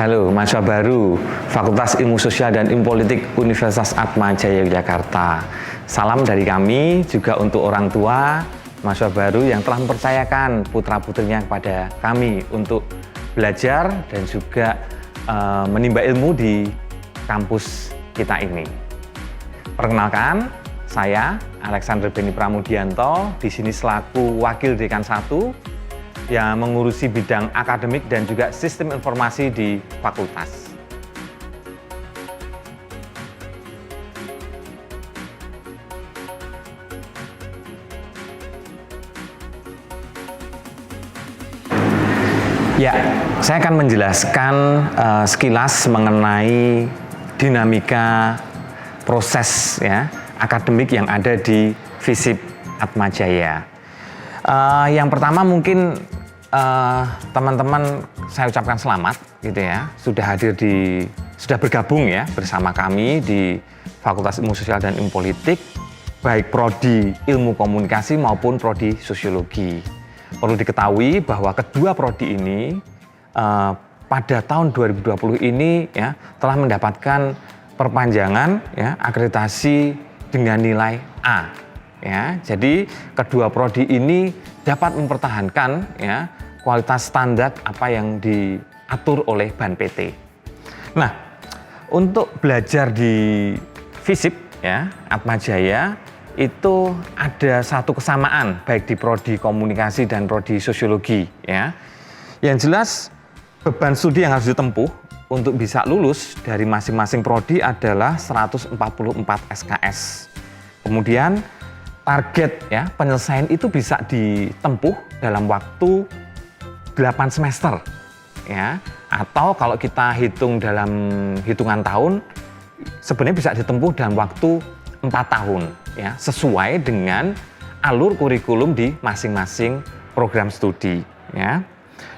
Halo, mahasiswa baru Fakultas Ilmu Sosial dan Ilmu Politik Universitas Atmajaya Yogyakarta. Salam dari kami juga untuk orang tua mahasiswa baru yang telah mempercayakan putra-putrinya kepada kami untuk belajar dan juga menimba ilmu di kampus kita ini. Perkenalkan, saya Alexander Beni Pramudianto, di sini selaku Wakil Dekan 1 yang mengurusi bidang akademik dan juga sistem informasi di fakultas. Ya, saya akan menjelaskan sekilas mengenai dinamika proses akademik yang ada di FISIP Atmajaya. Yang pertama mungkin teman-teman saya ucapkan selamat gitu ya, sudah bergabung ya bersama kami di Fakultas Ilmu Sosial dan Ilmu Politik, baik prodi Ilmu Komunikasi maupun prodi Sosiologi. Perlu diketahui bahwa kedua prodi ini pada tahun 2020 ini ya telah mendapatkan perpanjangan ya akreditasi dengan nilai A. Ya, jadi kedua prodi ini dapat mempertahankan ya kualitas standar apa yang diatur oleh BAN PT. Nah, untuk belajar di FISIP ya Atmajaya itu ada satu kesamaan baik di prodi komunikasi dan prodi sosiologi ya. Yang jelas beban studi yang harus ditempuh untuk bisa lulus dari masing-masing prodi adalah 144 SKS. Kemudian target ya penyelesaian itu bisa ditempuh dalam waktu 8 semester ya, atau kalau kita hitung dalam hitungan tahun sebenarnya bisa ditempuh dalam waktu 4 tahun ya, sesuai dengan alur kurikulum di masing-masing program studi ya.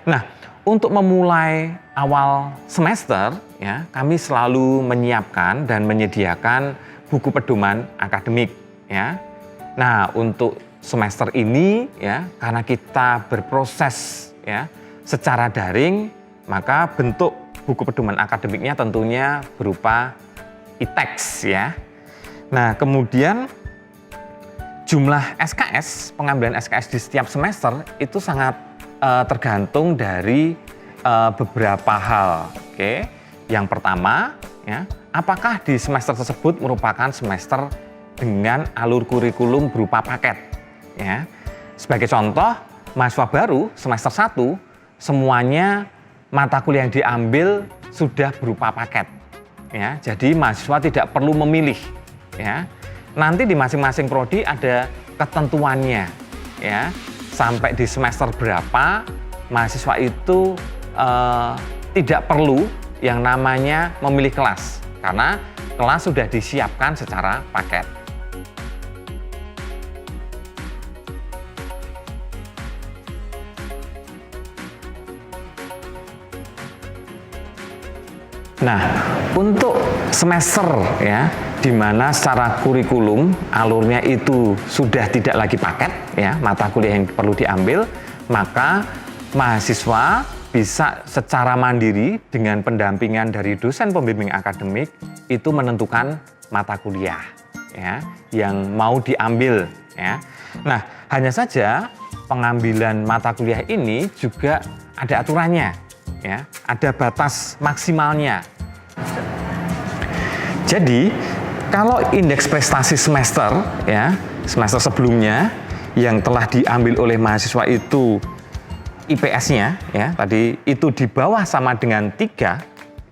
Nah, untuk memulai awal semester ya, kami selalu menyiapkan dan menyediakan buku pedoman akademik ya. Nah, untuk semester ini ya, karena kita berproses ya secara daring, maka bentuk buku pedoman akademiknya tentunya berupa e-text ya. Nah, kemudian jumlah SKS, pengambilan SKS di setiap semester itu sangat tergantung dari beberapa hal. Oke. Yang pertama ya, apakah di semester tersebut merupakan semester dengan alur kurikulum berupa paket ya. Sebagai contoh, mahasiswa baru semester 1 semuanya mata kuliah yang diambil sudah berupa paket ya. Jadi mahasiswa tidak perlu memilih ya. Nanti di masing-masing prodi ada ketentuannya ya. Sampai di semester berapa mahasiswa itu tidak perlu yang namanya memilih kelas karena kelas sudah disiapkan secara paket. Nah, untuk semester ya, di mana secara kurikulum alurnya itu sudah tidak lagi paket ya, mata kuliah yang perlu diambil, maka mahasiswa bisa secara mandiri dengan pendampingan dari dosen pembimbing akademik itu menentukan mata kuliah ya yang mau diambil ya. Nah, hanya saja pengambilan mata kuliah ini juga ada aturannya ya, ada batas maksimalnya. Jadi, kalau indeks prestasi semester ya, semester sebelumnya yang telah diambil oleh mahasiswa itu IPS-nya ya, tadi itu di bawah sama dengan 3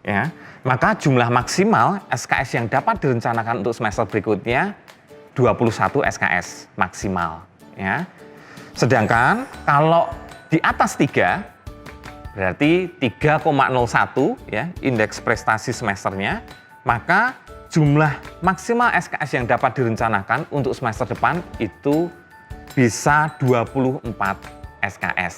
ya, maka jumlah maksimal SKS yang dapat direncanakan untuk semester berikutnya 21 SKS maksimal ya. Sedangkan kalau di atas 3 berarti 3,01 ya indeks prestasi semesternya, maka jumlah maksimal SKS yang dapat direncanakan untuk semester depan itu bisa 24 SKS.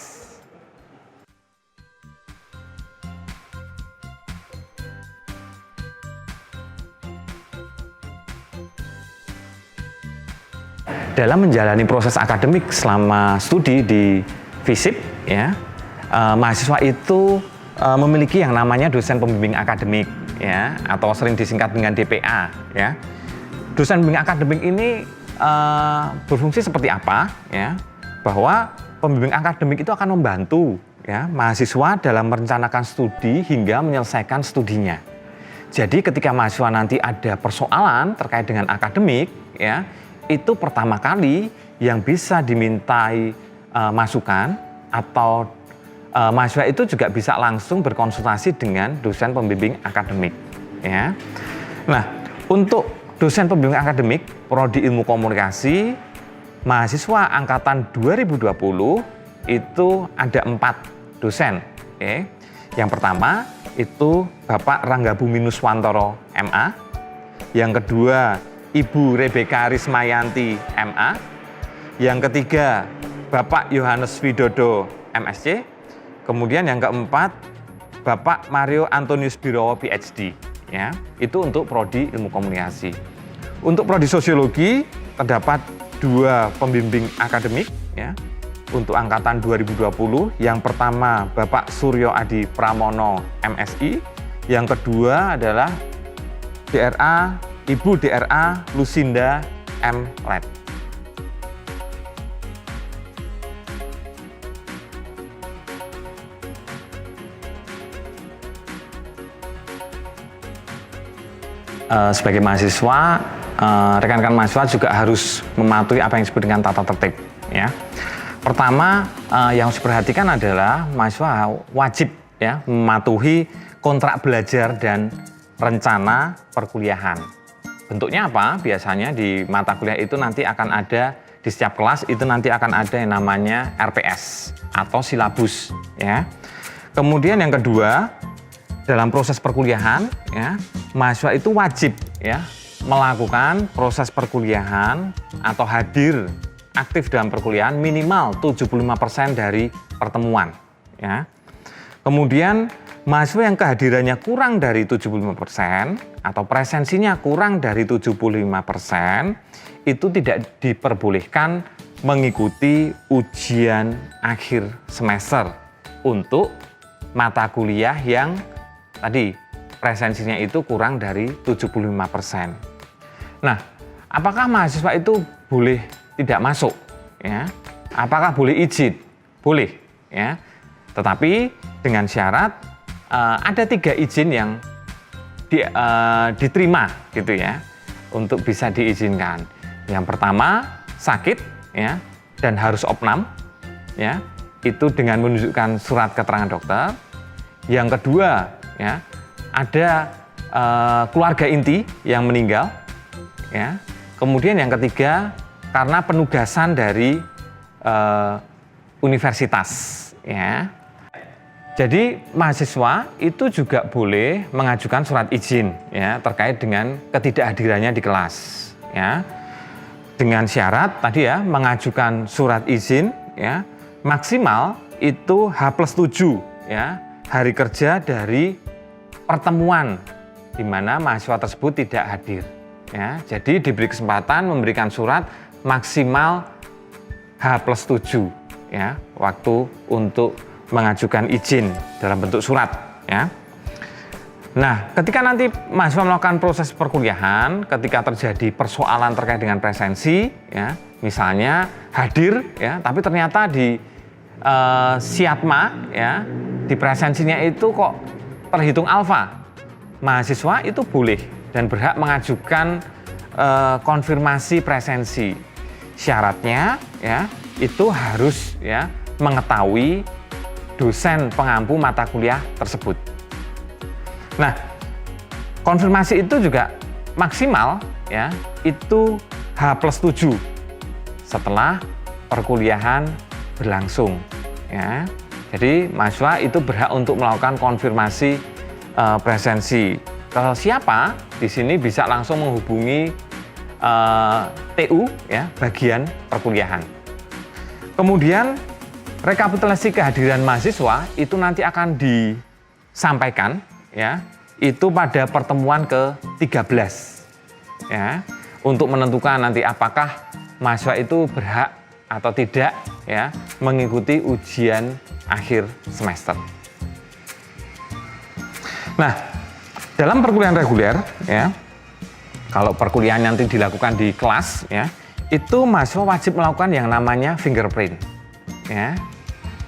Dalam menjalani proses akademik selama studi di FISIP ya, mahasiswa itu memiliki yang namanya dosen pembimbing akademik ya, atau sering disingkat dengan DPA ya. Dosen pembimbing akademik ini berfungsi seperti apa ya? Bahwa pembimbing akademik itu akan membantu ya mahasiswa dalam merencanakan studi hingga menyelesaikan studinya. Jadi ketika mahasiswa nanti ada persoalan terkait dengan akademik ya, itu pertama kali yang bisa dimintai masukan atau mahasiswa itu juga bisa langsung berkonsultasi dengan dosen pembimbing akademik ya. Nah, untuk dosen pembimbing akademik Prodi Ilmu Komunikasi mahasiswa angkatan 2020 itu ada 4 dosen. Oke. Yang pertama itu Bapak Rangga Bumi Nuswantoro MA. Yang kedua Ibu Rebeka Rismayanti MA. Yang ketiga Bapak Yohanes Widodo MSc. Kemudian yang keempat Bapak Mario Antonius Birowo PhD ya. Itu untuk prodi Ilmu Komunikasi. Untuk prodi Sosiologi terdapat 2 pembimbing akademik ya. Untuk angkatan 2020 yang pertama Bapak Suryo Adi Pramono MSI, yang kedua adalah Ibu DRA Lucinda M. Led. Sebagai mahasiswa, rekan-rekan mahasiswa juga harus mematuhi apa yang disebut dengan tata tertib ya. Pertama yang harus diperhatikan adalah mahasiswa wajib ya mematuhi kontrak belajar dan rencana perkuliahan. Bentuknya apa? Biasanya di mata kuliah itu nanti akan ada, di setiap kelas itu nanti akan ada yang namanya RPS atau silabus ya. Kemudian yang kedua, dalam proses perkuliahan ya, mahasiswa itu wajib ya melakukan proses perkuliahan atau hadir aktif dalam perkuliahan minimal 75% dari pertemuan ya. Kemudian mahasiswa yang kehadirannya kurang dari 75% atau presensinya kurang dari 75% itu tidak diperbolehkan mengikuti ujian akhir semester untuk mata kuliah yang tadi presensinya itu kurang dari 75%. Nah, apakah mahasiswa itu boleh tidak masuk ya? Apakah boleh izin? Boleh ya. Tetapi dengan syarat ada 3 izin yang diterima gitu ya untuk bisa diizinkan. Yang pertama sakit ya dan harus opnam ya, itu dengan menunjukkan surat keterangan dokter. Yang kedua ya ada keluarga inti yang meninggal ya. Kemudian yang ketiga karena penugasan dari universitas ya. Jadi mahasiswa itu juga boleh mengajukan surat izin ya terkait dengan ketidakhadirannya di kelas ya. Dengan syarat tadi ya mengajukan surat izin ya maksimal itu H+7 ya hari kerja dari pertemuan di mana mahasiswa tersebut tidak hadir ya. Jadi diberi kesempatan memberikan surat maksimal H+7 ya waktu untuk mengajukan izin dalam bentuk surat ya. Nah, ketika nanti mahasiswa melakukan proses perkuliahan, ketika terjadi persoalan terkait dengan presensi ya, misalnya hadir ya, tapi ternyata di siatma ya, di presensinya itu kok terhitung alfa. Mahasiswa itu boleh dan berhak mengajukan konfirmasi presensi. Syaratnya ya, itu harus ya mengetahui dosen pengampu mata kuliah tersebut. Nah, konfirmasi itu juga maksimal ya, itu H+7 setelah perkuliahan berlangsung ya. Jadi mahasiswa itu berhak untuk melakukan konfirmasi presensi. Kalau siapa di sini bisa langsung menghubungi TU ya, bagian perkuliahan. Kemudian rekapitulasi kehadiran mahasiswa itu nanti akan disampaikan ya, itu pada pertemuan ke-13 ya, untuk menentukan nanti apakah mahasiswa itu berhak atau tidak ya mengikuti ujian akhir semester. Nah, dalam perkuliahan reguler, ya, kalau perkuliahan nanti dilakukan di kelas, ya, itu mahasiswa wajib melakukan yang namanya fingerprint. Ya,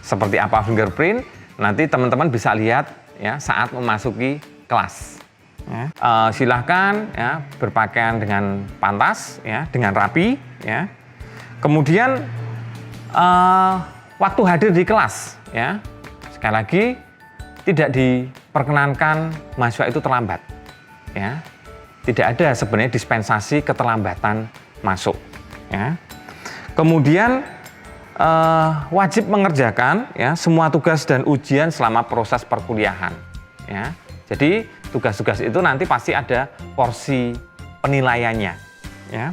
seperti apa fingerprint? Nanti teman-teman bisa lihat ya saat memasuki kelas. Ya. Silahkan ya berpakaian dengan pantas, ya, dengan rapi. Ya. Kemudian waktu hadir di kelas, ya, sekali lagi tidak diperkenankan mahasiswa itu terlambat. Ya. Tidak ada sebenarnya dispensasi keterlambatan masuk. Ya. Kemudian wajib mengerjakan ya semua tugas dan ujian selama proses perkuliahan. Ya. Jadi tugas-tugas itu nanti pasti ada porsi penilaiannya. Ya.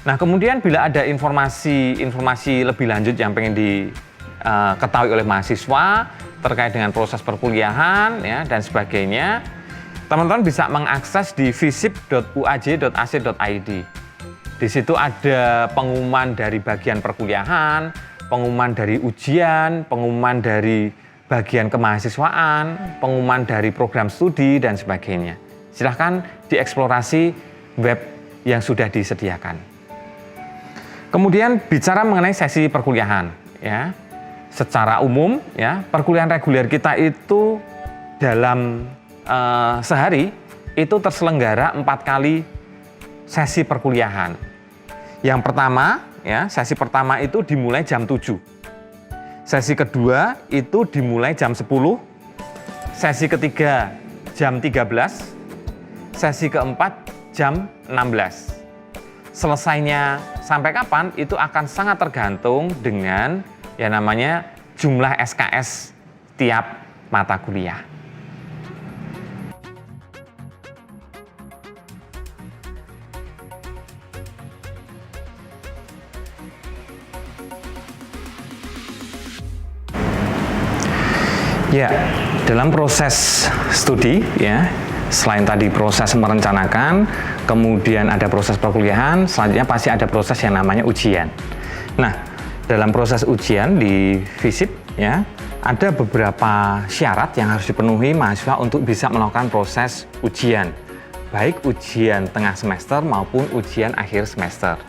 Nah, kemudian bila ada informasi lebih lanjut yang pengen diketahui oleh mahasiswa terkait dengan proses perkuliahan ya dan sebagainya, teman-teman bisa mengakses di visip.uaj.ac.id. Di situ ada pengumuman dari bagian perkuliahan, pengumuman dari ujian, pengumuman dari bagian kemahasiswaan, pengumuman dari program studi dan sebagainya. Silahkan dieksplorasi web yang sudah disediakan. Kemudian bicara mengenai sesi perkuliahan, ya, secara umum, ya, perkuliahan reguler kita itu dalam sehari itu terselenggara 4 kali sesi perkuliahan. Yang pertama, ya, sesi pertama itu dimulai jam 7. Sesi kedua itu dimulai jam 10. Sesi ketiga jam 13. Sesi keempat jam 16. Selesainya sampai kapan itu akan sangat tergantung dengan yang namanya jumlah SKS tiap mata kuliah. Ya, dalam proses studi ya, selain tadi proses merencanakan, kemudian ada proses perkuliahan, selanjutnya pasti ada proses yang namanya ujian. Nah, dalam proses ujian di FISIP ya, ada beberapa syarat yang harus dipenuhi mahasiswa untuk bisa melakukan proses ujian, baik ujian tengah semester maupun ujian akhir semester.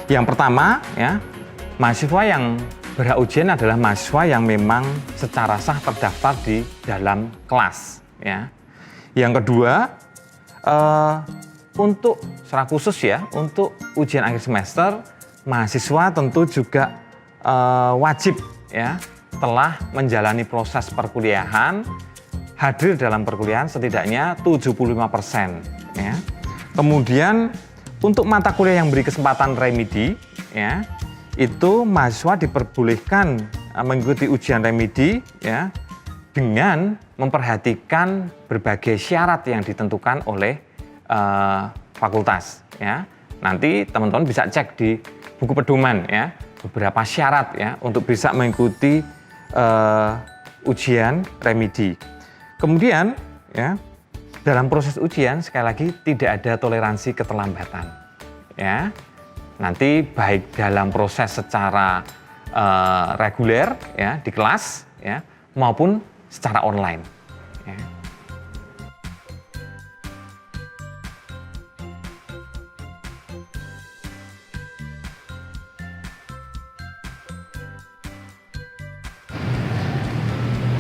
Yang pertama ya, mahasiswa yang berhak ujian adalah mahasiswa yang memang secara sah terdaftar di dalam kelas. Ya. Yang kedua, untuk secara khusus ya, untuk ujian akhir semester, mahasiswa tentu juga wajib ya telah menjalani proses perkuliahan, hadir dalam perkuliahan setidaknya 75%. Ya. Kemudian untuk mata kuliah yang beri kesempatan remedi, ya, itu mahasiswa diperbolehkan mengikuti ujian remedi ya dengan memperhatikan berbagai syarat yang ditentukan oleh fakultas ya. Nanti teman-teman bisa cek di buku pedoman ya beberapa syarat ya untuk bisa mengikuti ujian remedi. Kemudian ya dalam proses ujian sekali lagi tidak ada toleransi keterlambatan ya. Nanti baik dalam proses secara reguler ya di kelas ya maupun secara online. Ya.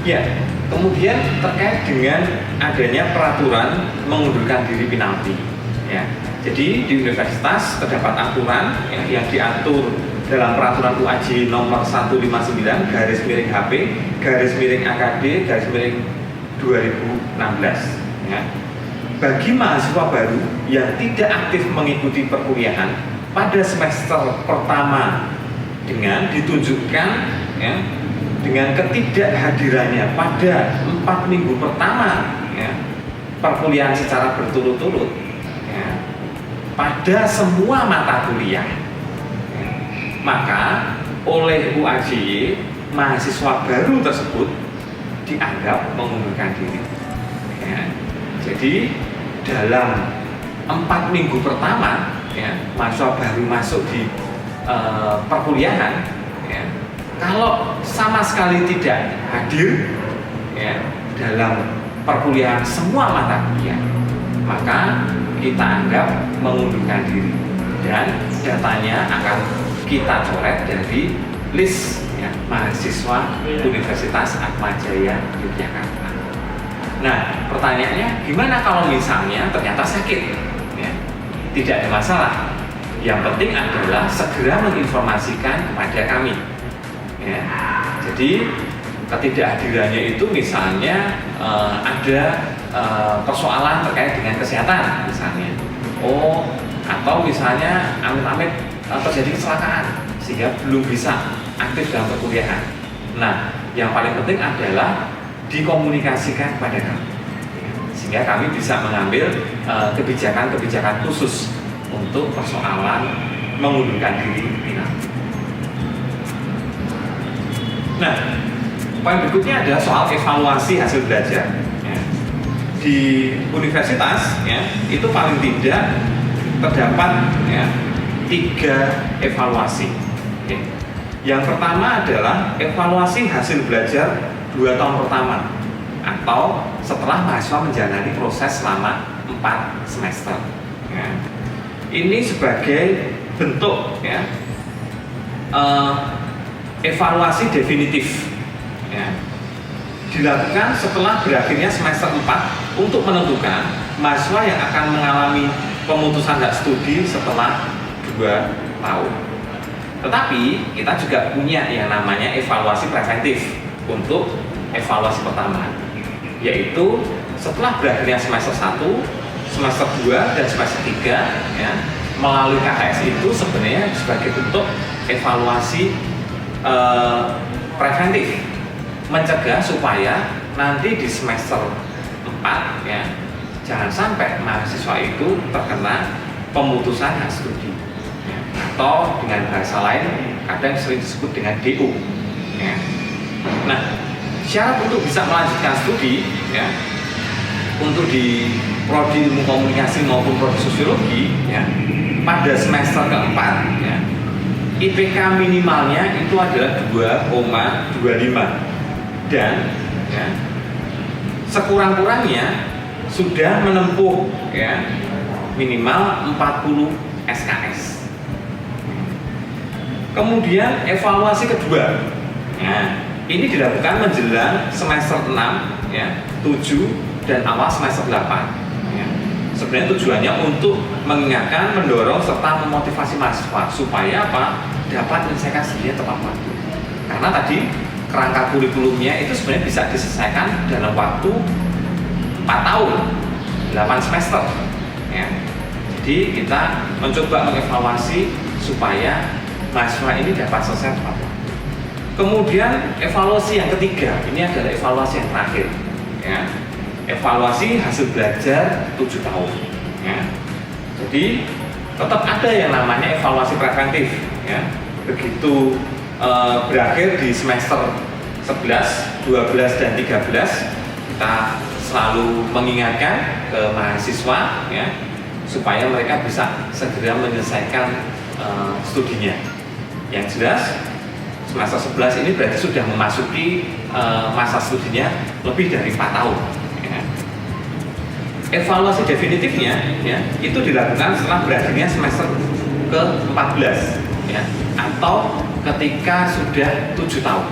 Ya, kemudian terkait dengan adanya peraturan mengundurkan diri penalti. Ya. Jadi di universitas terdapat aturan yang diatur dalam peraturan UAJ nomor 159/HP/AKD/2016. Ya. Bagi mahasiswa baru yang tidak aktif mengikuti perkuliahan pada semester pertama dengan ditunjukkan ya, dengan ketidakhadirannya pada 4 minggu pertama ya, perkuliahan secara berturut-turut ya, pada semua mata kuliah ya, maka oleh UAJ mahasiswa baru tersebut dianggap mengundurkan diri ya. Jadi dalam 4 minggu pertama ya, mahasiswa baru masuk di perkuliahan ya, kalau sama sekali tidak hadir ya, dalam perkuliahan semua mata kuliah, maka kita anggap mengundurkan diri dan datanya akan kita coret dari list ya, mahasiswa Universitas Atmajaya Yogyakarta. Nah, pertanyaannya gimana kalau misalnya ternyata sakit? Ya, tidak ada masalah. Yang penting adalah segera menginformasikan kepada kami. Ya, jadi ketidakhadirannya itu misalnya ada persoalan terkait dengan kesehatan misalnya, atau misalnya amit-amit terjadi kecelakaan sehingga belum bisa aktif dalam perkuliahan. Nah, yang paling penting adalah dikomunikasikan kepada kami, sehingga kami bisa mengambil kebijakan-kebijakan khusus untuk persoalan mengundurkan diri ini. Nah, poin berikutnya adalah soal evaluasi hasil belajar. Ya. Di universitas, ya, itu paling tidak terdapat ya, 3 evaluasi. Oke. Yang pertama adalah evaluasi hasil belajar 2 tahun pertama atau setelah mahasiswa menjalani proses selama 4 semester. Ya. Ini sebagai bentuk ya, evaluasi definitif. Ya, dilakukan setelah berakhirnya semester 4 untuk menentukan mahasiswa yang akan mengalami pemutusan hak studi setelah 2 tahun. Tetapi kita juga punya yang namanya evaluasi preventif untuk evaluasi pertama, yaitu setelah berakhirnya semester 1, semester 2, dan semester 3 ya, melalui KHS itu sebenarnya sebagai bentuk evaluasi preventif, mencegah supaya nanti di semester 4 ya, jangan sampai mahasiswa itu terkena pemutusan hak studi ya, atau dengan bahasa lain kadang sering disebut dengan DO ya. Nah, syarat untuk bisa melanjutkan studi ya, untuk di prodi ilmu komunikasi maupun prodi sosiologi ya, pada semester keempat ya, IPK minimalnya itu adalah 2,25 dan ya, sekurang-kurangnya sudah menempuh ya, minimal 40 SKS. Kemudian evaluasi kedua, ya, ini dilakukan menjelang semester 6, ya, 7 dan awal semester 8. Ya. Sebenarnya tujuannya untuk mengingatkan, mendorong serta memotivasi mahasiswa supaya apa? Dapat menyelesaikan studinya tepat waktu. Karena tadi kerangka kurikulumnya itu sebenarnya bisa diselesaikan dalam waktu 4 tahun, 8 semester. Ya. Jadi kita mencoba mengevaluasi supaya mahasiswa ini dapat selesai tepat waktu. Kemudian evaluasi yang ketiga, ini adalah evaluasi yang terakhir. Ya. Evaluasi hasil belajar 7 tahun. Ya. Jadi tetap ada yang namanya evaluasi preventif. Ya. Begitu berakhir di semester 11, 12, dan 13, kita selalu mengingatkan ke mahasiswa ya, supaya mereka bisa segera menyelesaikan studinya. Yang jelas semester 11 ini berarti sudah memasuki masa studinya lebih dari 4 tahun. Ya. Evaluasi definitifnya ya, itu dilakukan setelah berakhirnya semester ke-14 ya, atau ketika sudah 7 tahun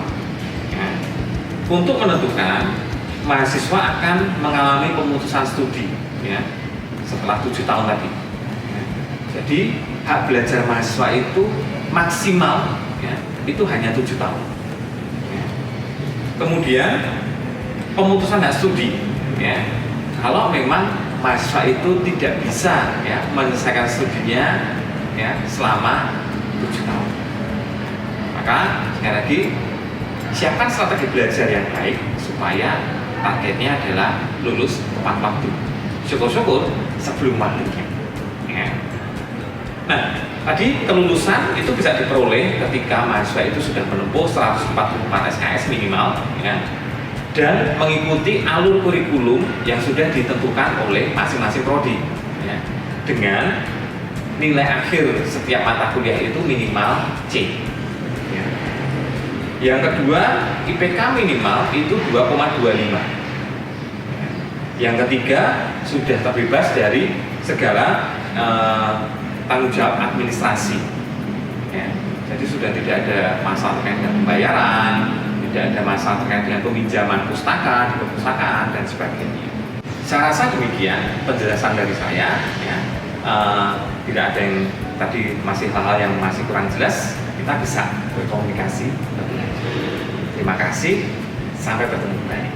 ya, untuk menentukan mahasiswa akan mengalami pemutusan studi ya, setelah 7 tahun tadi ya. Jadi hak belajar mahasiswa itu maksimal ya, itu hanya 7 tahun ya. Kemudian pemutusan hak studi ya, kalau memang mahasiswa itu tidak bisa ya, menyelesaikan studinya ya, selama 7 tahun. Maka sekali lagi siapkan strategi belajar yang baik supaya targetnya adalah lulus tepat waktu. Syukur-syukur sebelum waktunya. Ya. Nah, tadi kelulusan itu bisa diperoleh ketika mahasiswa itu sudah menempuh 144 SKS minimal, ya, dan mengikuti alur kurikulum yang sudah ditentukan oleh masing-masing prodi, ya, dengan nilai akhir setiap mata kuliah itu minimal C. Ya. Yang kedua, IPK minimal itu 2,25. Yang ketiga, sudah terbebas dari segala tanggung jawab administrasi. Ya, jadi sudah tidak ada masalah terkait dengan pembayaran, tidak ada masalah terkait dengan peminjaman pustaka di perpustakaan dan sebagainya. Saya rasa demikian penjelasan dari saya. Ya, tidak ada yang tadi masih hal-hal yang masih kurang jelas, kita bisa berkomunikasi lebih lanjut. Terima kasih, sampai bertemu kembali.